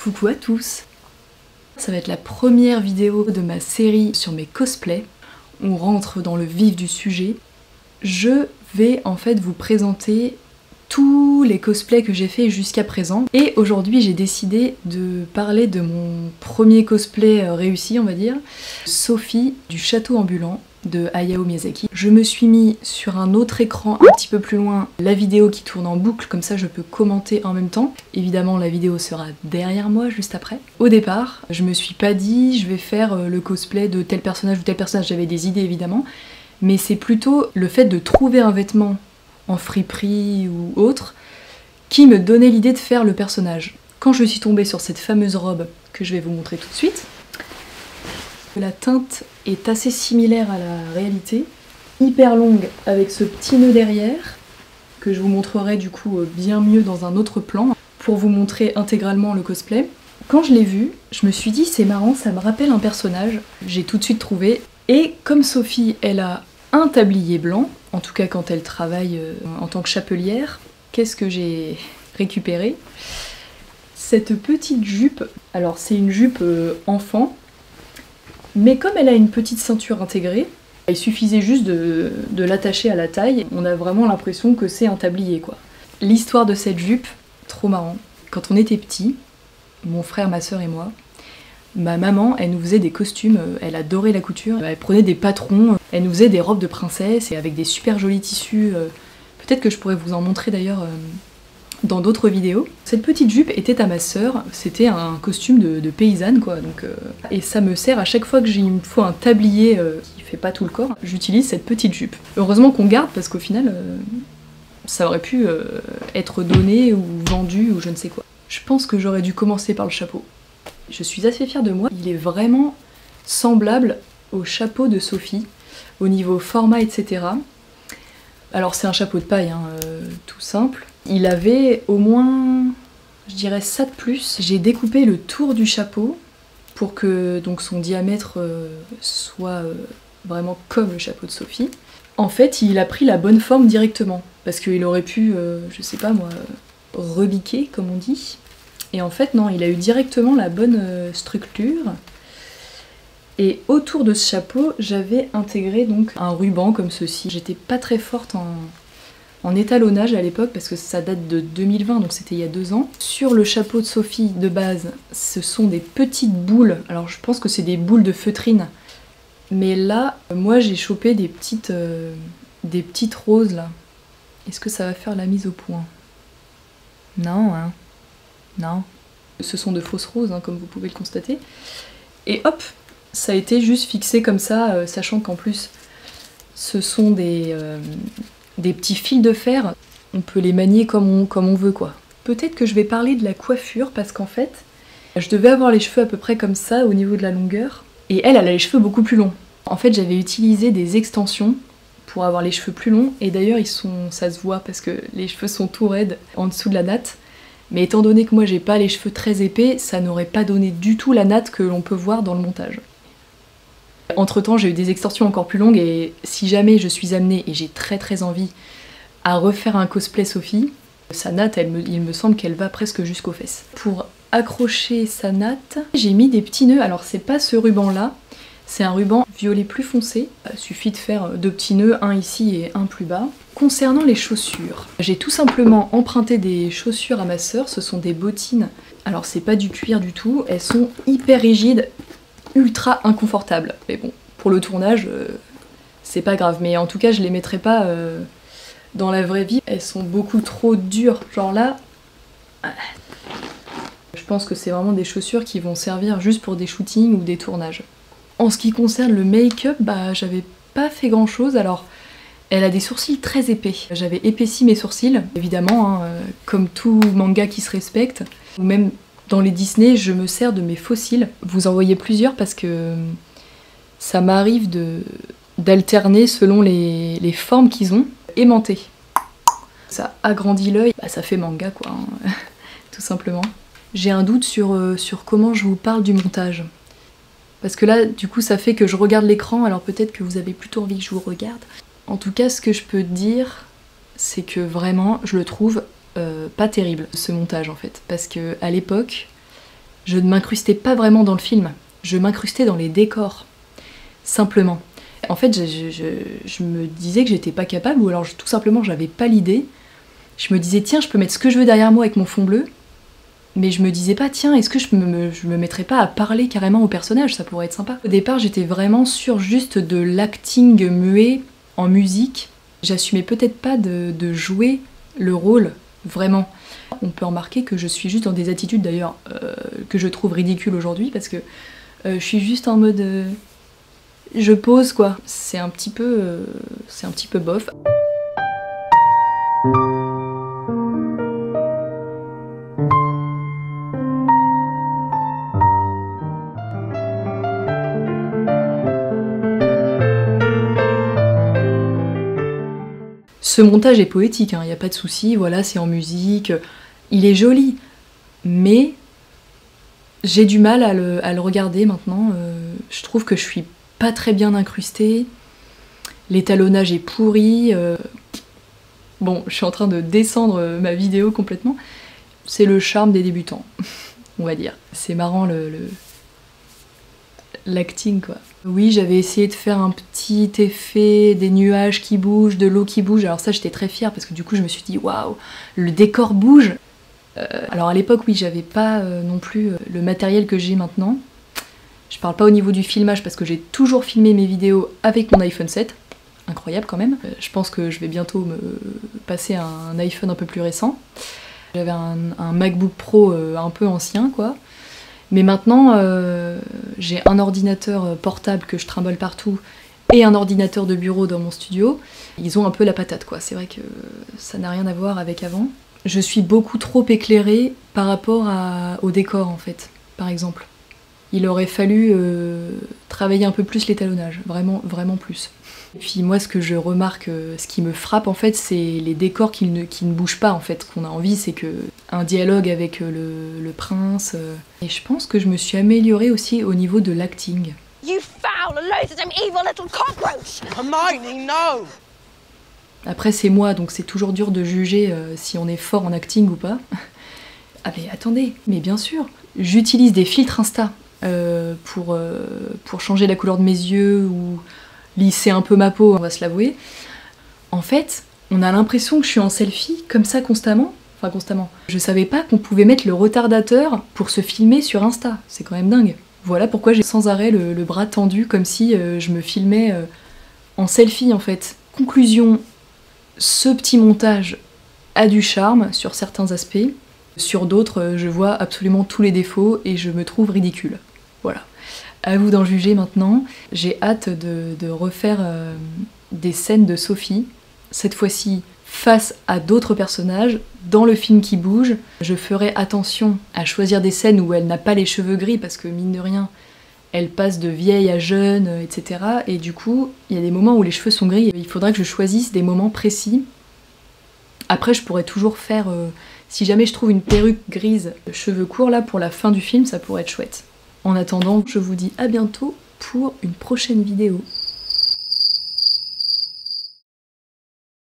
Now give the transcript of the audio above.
Coucou à tous! Ça va être la première vidéo de ma série sur mes cosplays. On rentre dans le vif du sujet. Je vais en fait vous présenter tous les cosplays que j'ai fait jusqu'à présent. Et aujourd'hui j'ai décidé de parler de mon premier cosplay réussi, on va dire, Sophie du château ambulant de Hayao Miyazaki. Je me suis mis sur un autre écran un petit peu plus loin la vidéo qui tourne en boucle, comme ça je peux commenter en même temps. Évidemment la vidéo sera derrière moi juste après. Au départ, je me suis pas dit je vais faire le cosplay de tel personnage ou tel personnage, j'avais des idées évidemment, mais c'est plutôt le fait de trouver un vêtement en friperie ou autre qui me donnait l'idée de faire le personnage. Quand je suis tombée sur cette fameuse robe que je vais vous montrer tout de suite, la teinte est assez similaire à la réalité, hyper longue avec ce petit nœud derrière, que je vous montrerai du coup bien mieux dans un autre plan, pour vous montrer intégralement le cosplay. Quand je l'ai vu, je me suis dit c'est marrant, ça me rappelle un personnage, j'ai tout de suite trouvé, et comme Sophie, elle a un tablier blanc, en tout cas quand elle travaille en tant que chapelière, qu'est-ce que j'ai récupéré? Cette petite jupe, alors c'est une jupe enfant, mais comme elle a une petite ceinture intégrée, il suffisait juste de l'attacher à la taille, on a vraiment l'impression que c'est un tablier quoi. L'histoire de cette jupe, trop marrant. Quand on était petits, mon frère, ma soeur et moi, ma maman, elle nous faisait des costumes, elle adorait la couture, elle prenait des patrons, elle nous faisait des robes de princesse et avec des super jolis tissus. Peut-être que je pourrais vous en montrer d'ailleurs dans d'autres vidéos. Cette petite jupe était à ma sœur, c'était un costume de paysanne quoi, donc, et ça me sert à chaque fois que il me faut un tablier qui fait pas tout le corps, j'utilise cette petite jupe. Heureusement qu'on garde parce qu'au final, ça aurait pu être donné ou vendu ou je ne sais quoi. Je pense que j'aurais dû commencer par le chapeau. Je suis assez fière de moi, il est vraiment semblable au chapeau de Sophie, au niveau format etc. Alors c'est un chapeau de paille, hein, tout simple. Il avait au moins, je dirais ça de plus. J'ai découpé le tour du chapeau pour que donc son diamètre soit vraiment comme le chapeau de Sophie. En fait, il a pris la bonne forme directement, parce qu'il aurait pu, je sais pas moi, rebiquer comme on dit. Et en fait non, il a eu directement la bonne structure. Et autour de ce chapeau, j'avais intégré donc un ruban comme ceci. J'étais pas très forte en étalonnage à l'époque parce que ça date de 2020, donc c'était il y a 2 ans. Sur le chapeau de Sophie de base, ce sont des petites boules. Alors je pense que c'est des boules de feutrine. Mais là, moi j'ai chopé des petites roses là. Est-ce que ça va faire la mise au point? Non, hein. Non. Ce sont de fausses roses, hein, comme vous pouvez le constater. Et hop, ça a été juste fixé comme ça, sachant qu'en plus ce sont des petits fils de fer, on peut les manier comme on veut quoi. Peut-être que je vais parler de la coiffure parce qu'en fait, je devais avoir les cheveux à peu près comme ça au niveau de la longueur, et elle a les cheveux beaucoup plus longs. En fait j'avais utilisé des extensions pour avoir les cheveux plus longs, et d'ailleurs ça se voit parce que les cheveux sont tout raides en dessous de la natte. Mais étant donné que moi j'ai pas les cheveux très épais, ça n'aurait pas donné du tout la natte que l'on peut voir dans le montage. Entre temps j'ai eu des extensions encore plus longues, et si jamais je suis amenée, et j'ai très envie, à refaire un cosplay Sophie, sa natte il me semble qu'elle va presque jusqu'aux fesses. Pour accrocher sa natte, j'ai mis des petits nœuds. Alors c'est pas ce ruban là, c'est un ruban violet plus foncé. Il suffit de faire 2 petits nœuds, un ici et un plus bas. Concernant les chaussures, j'ai tout simplement emprunté des chaussures à ma sœur, ce sont des bottines. Alors c'est pas du cuir du tout, elles sont hyper rigides, ultra inconfortables. Mais bon, pour le tournage, c'est pas grave. Mais en tout cas, je les mettrai pas dans la vraie vie. Elles sont beaucoup trop dures. Genre là, je pense que c'est vraiment des chaussures qui vont servir juste pour des shootings ou des tournages. En ce qui concerne le make-up, bah j'avais pas fait grand chose. Alors, elle a des sourcils très épais. J'avais épaissi mes sourcils, évidemment, hein, comme tout manga qui se respecte. Ou même dans les Disney, je me sers de mes faux cils. Vous en voyez plusieurs parce que ça m'arrive d'alterner selon les formes qu'ils ont, aimantés. Ça agrandit l'œil, bah, ça fait manga quoi, hein, tout simplement. J'ai un doute sur comment je vous parle du montage. Parce que là, du coup, ça fait que je regarde l'écran, alors peut-être que vous avez plutôt envie que je vous regarde. En tout cas, ce que je peux dire, c'est que vraiment, je le trouve pas terrible, ce montage en fait. Parce que à l'époque, Je ne m'incrustais pas vraiment dans le film, je m'incrustais dans les décors, simplement. En fait, je me disais que j'étais pas capable, ou alors tout simplement j'avais pas l'idée. Je me disais tiens, je peux mettre ce que je veux derrière moi avec mon fond bleu, mais je me disais pas tiens, est-ce que je me mettrais pas à parler carrément au personnage, ça pourrait être sympa. Au départ, j'étais vraiment sûre juste de l'acting muet en musique. J'assumais peut-être pas de jouer le rôle, vraiment. On peut remarquer que je suis juste dans des attitudes d'ailleurs que je trouve ridicules aujourd'hui, parce que je suis juste en mode... je pose quoi. C'est un petit peu bof. Ce montage est poétique, hein, y a pas de souci, voilà, c'est en musique, il est joli, mais j'ai du mal à le regarder maintenant. Je trouve que je suis pas très bien incrustée, l'étalonnage est pourri. Bon, je suis en train de descendre ma vidéo complètement. C'est le charme des débutants, on va dire. C'est marrant l'acting quoi. Oui, j'avais essayé de faire un petit effet, des nuages qui bougent, de l'eau qui bouge. Alors ça, j'étais très fière parce que du coup, je me suis dit waouh, le décor bouge. Alors à l'époque, oui, j'avais pas non plus le matériel que j'ai maintenant. Je parle pas au niveau du filmage parce que j'ai toujours filmé mes vidéos avec mon iPhone 7. Incroyable quand même. Je pense que je vais bientôt me passer à un iPhone un peu plus récent. J'avais un MacBook Pro un peu ancien quoi. Mais maintenant, j'ai un ordinateur portable que je trimballe partout et un ordinateur de bureau dans mon studio. Ils ont un peu la patate quoi, c'est vrai que ça n'a rien à voir avec avant. Je suis beaucoup trop éclairée par rapport au décor en fait, par exemple. Il aurait fallu travailler un peu plus l'étalonnage, vraiment, vraiment plus. Et puis moi ce que je remarque, ce qui me frappe en fait, c'est les décors qui ne bougent pas en fait. Ce qu'on a envie c'est un dialogue avec le prince. Et je pense que je me suis améliorée aussi au niveau de l'acting. You foul, loathsome, evil little cockroach! Hermione, no! Après c'est moi, donc c'est toujours dur de juger si on est fort en acting ou pas. Ah mais attendez, mais bien sûr, j'utilise des filtres Insta pour changer la couleur de mes yeux ou lisser un peu ma peau, on va se l'avouer. En fait, on a l'impression que je suis en selfie comme ça constamment. Enfin constamment. Je savais pas qu'on pouvait mettre le retardateur pour se filmer sur Insta. C'est quand même dingue. Voilà pourquoi j'ai sans arrêt le bras tendu comme si je me filmais en selfie en fait. Conclusion, ce petit montage a du charme sur certains aspects. Sur d'autres, je vois absolument tous les défauts et je me trouve ridicule. Voilà. À vous d'en juger maintenant. J'ai hâte de refaire des scènes de Sophie, cette fois-ci face à d'autres personnages, dans le film qui bouge. Je ferai attention à choisir des scènes où elle n'a pas les cheveux gris, parce que mine de rien, elle passe de vieille à jeune, etc. Et du coup, il y a des moments où les cheveux sont gris. Il faudra que je choisisse des moments précis. Après, je pourrais toujours faire... si jamais je trouve une perruque grise, cheveux courts, là, pour la fin du film, ça pourrait être chouette. En attendant, je vous dis à bientôt pour une prochaine vidéo.